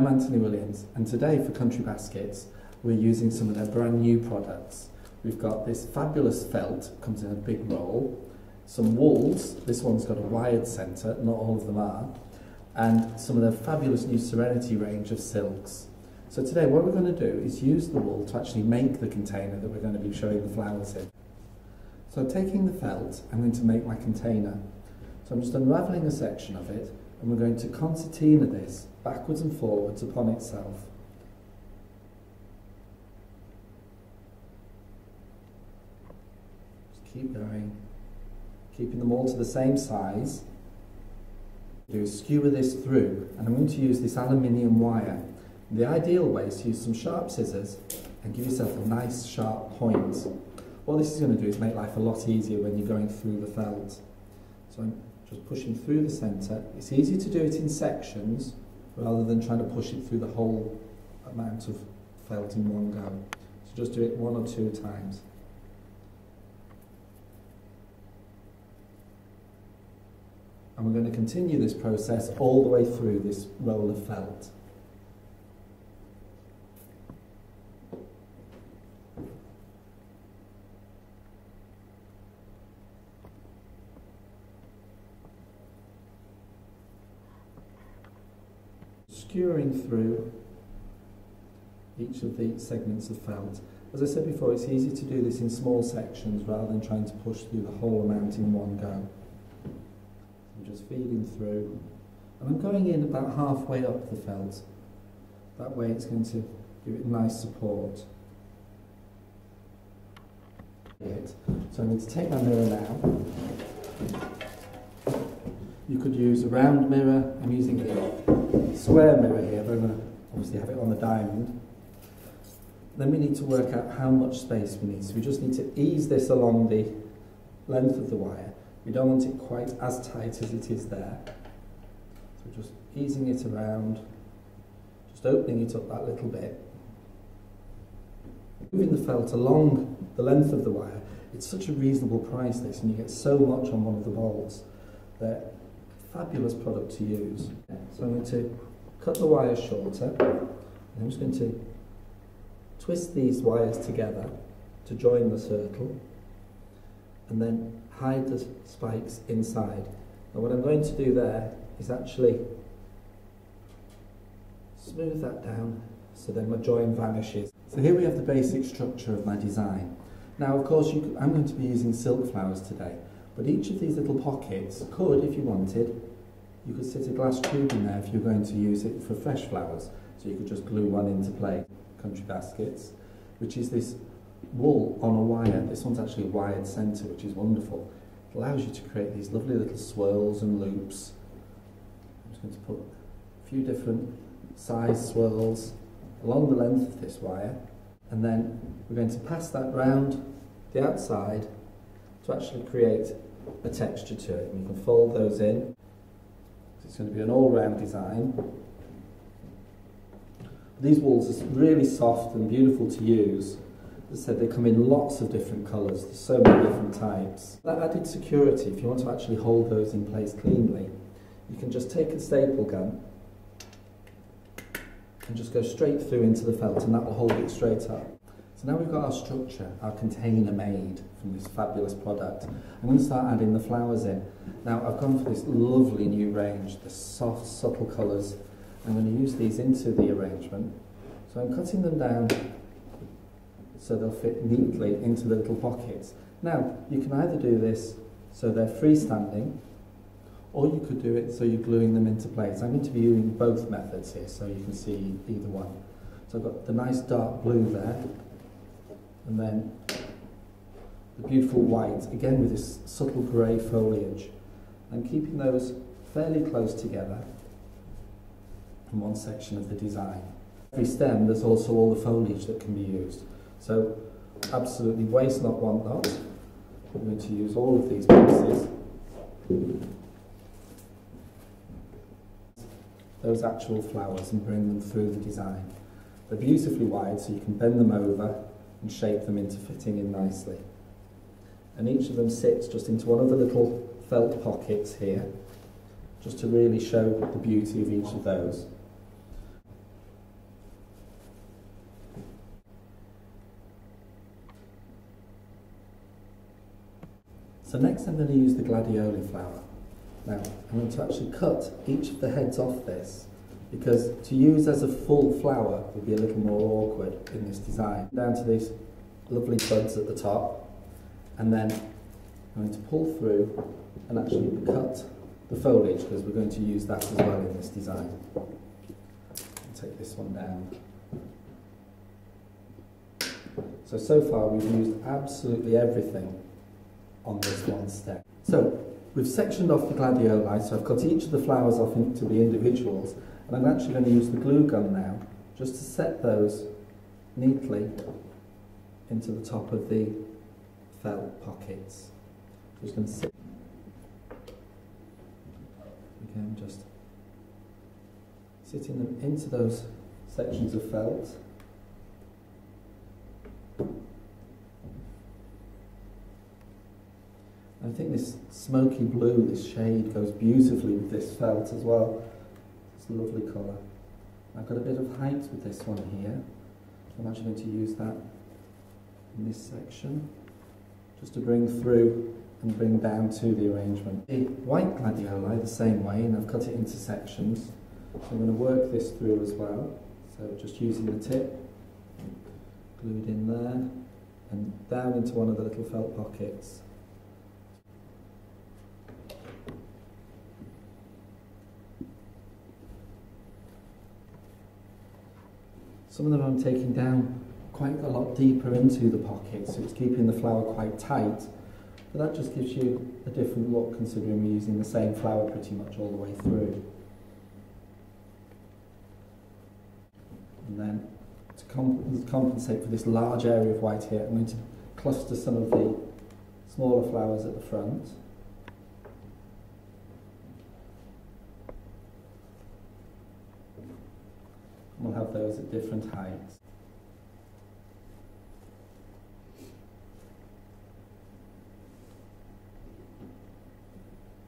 I'm Anthony Williams, and today for Country Baskets we're using some of their brand new products. We've got this fabulous felt, comes in a big roll, some wools, this one's got a wired centre, not all of them are, and some of their fabulous new Serenity range of silks. So today what we're going to do is use the wool to actually make the container that we're going to be showing the flowers in. So taking the felt, I'm going to make my container. So I'm just unravelling a section of it, and we're going to concertina this backwards and forwards upon itself. Just keep going, keeping them all to the same size. Do is skewer this through, and I'm going to use this aluminium wire. The ideal way is to use some sharp scissors and give yourself a nice sharp point. What this is going to do is make life a lot easier when you're going through the felt. So I'm just pushing through the centre. It's easier to do it in sections rather than trying to push it through the whole amount of felt in one go. So just do it one or two times. And we're going to continue this process all the way through this roll of felt. Skewering through each of the segments of felt. As I said before, it's easy to do this in small sections rather than trying to push through the whole amount in one go. I'm just feeding through, and I'm going in about halfway up the felt. That way it's going to give it nice support. So I'm going to take my mirror now. You could use a round mirror. I'm using a square mirror here, but I'm going to obviously have it on the diamond. Then we need to work out how much space we need. So we just need to ease this along the length of the wire. We don't want it quite as tight as it is there. So just easing it around, just opening it up that little bit. Moving the felt along the length of the wire. It's such a reasonable price, this, and you get so much on one of the bolts. They're a fabulous product to use. So I'm going to cut the wire shorter, and I'm just going to twist these wires together to join the circle, and then hide the spikes inside. And what I'm going to do there is actually smooth that down so then my join vanishes. So here we have the basic structure of my design. Now of course I'm going to be using silk flowers today, but each of these little pockets could, if you wanted, you could sit a glass tube in there if you're going to use it for fresh flowers. So you could just glue one into place. Country Baskets, which is this wool on a wire. This one's actually a wired centre, which is wonderful. It allows you to create these lovely little swirls and loops. I'm just going to put a few different size swirls along the length of this wire, and then we're going to pass that round the outside to actually create a texture to it. And you can fold those in. It's going to be an all-round design. These wools are really soft and beautiful to use. As I said, they come in lots of different colours. There's so many different types. That added security, if you want to actually hold those in place cleanly, you can just take a staple gun and just go straight through into the felt, and that will hold it straight up. So now we've got our structure, our container made from this fabulous product. I'm going to start adding the flowers in. Now I've gone for this lovely new range, the soft, subtle colours. I'm going to use these into the arrangement. So I'm cutting them down so they'll fit neatly into the little pockets. Now, you can either do this so they're freestanding, or you could do it so you're gluing them into place. I'm going to be using both methods here so you can see either one. So I've got the nice dark blue there, and then the beautiful white, again with this subtle grey foliage. I'm keeping those fairly close together in one section of the design. Every stem, there's also all the foliage that can be used. So absolutely waste not, want not. I'm going to use all of these pieces. Those actual flowers, and bring them through the design. They're beautifully wide, so you can bend them over and shape them into fitting in nicely. And each of them sits just into one of the little felt pockets here, just to really show the beauty of each of those. So next I'm going to use the gladioli flower. Now I'm going to actually cut each of the heads off this, because to use as a full flower would be a little more awkward in this design. Down to these lovely buds at the top, and then I'm going to pull through and actually cut the foliage, because we're going to use that as well in this design. I'll take this one down. So far we've used absolutely everything on this one step. So we've sectioned off the gladioli, so I've cut each of the flowers off into the individuals, and I'm actually going to use the glue gun now just to set those neatly into the top of the felt pockets. Just going to sit. Again, just sitting them into those sections of felt. I think this smoky blue, this shade, goes beautifully with this felt as well. It's a lovely colour. I've got a bit of height with this one here. I'm actually going to use that in this section, just to bring through and bring down to the arrangement. The white gladioli the same way, and I've cut it into sections. So I'm going to work this through as well. So just using the tip, glued in there, and down into one of the little felt pockets. Some of them I'm taking down quite a lot deeper into the pocket, so it's keeping the flower quite tight. But that just gives you a different look, considering we're using the same flower pretty much all the way through. And then to compensate for this large area of white here, I'm going to cluster some of the smaller flowers at the front. We'll have those at different heights.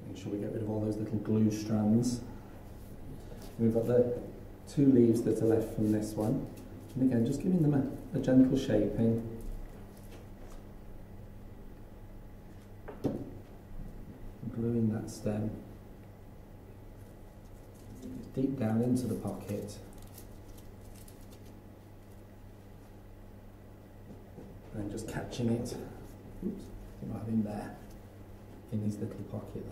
Make sure we get rid of all those little glue strands. We've got the two leaves that are left from this one. And again, just giving them a gentle shaping. Gluing that stem deep down into the pocket. And just catching it, oops, right in there, in his little pocket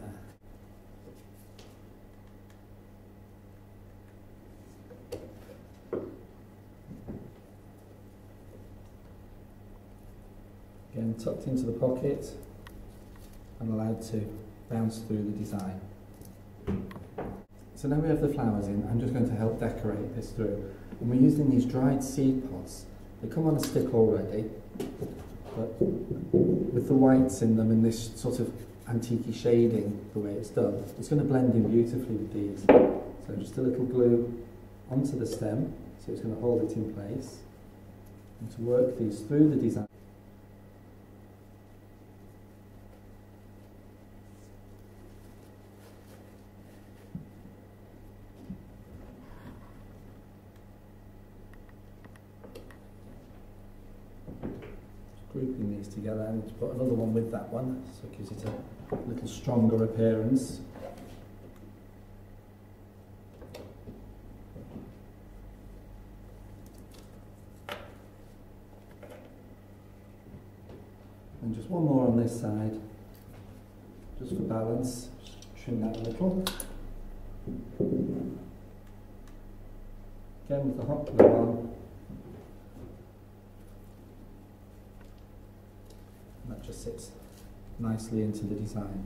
there. Again, tucked into the pocket and allowed to bounce through the design. So now we have the flowers in, I'm just going to help decorate this through. And we're using these dried seed pods. They come on a stick already, but with the whites in them and this sort of antique shading, the way it's done, it's going to blend in beautifully with these. So just a little glue onto the stem, so it's going to hold it in place. And to work these through the design. Grouping these together, and to put another one with that one, so it gives it a little stronger appearance. And just one more on this side, just for balance. Trim that a little. Again with the hot glue on. That just sits nicely into the design.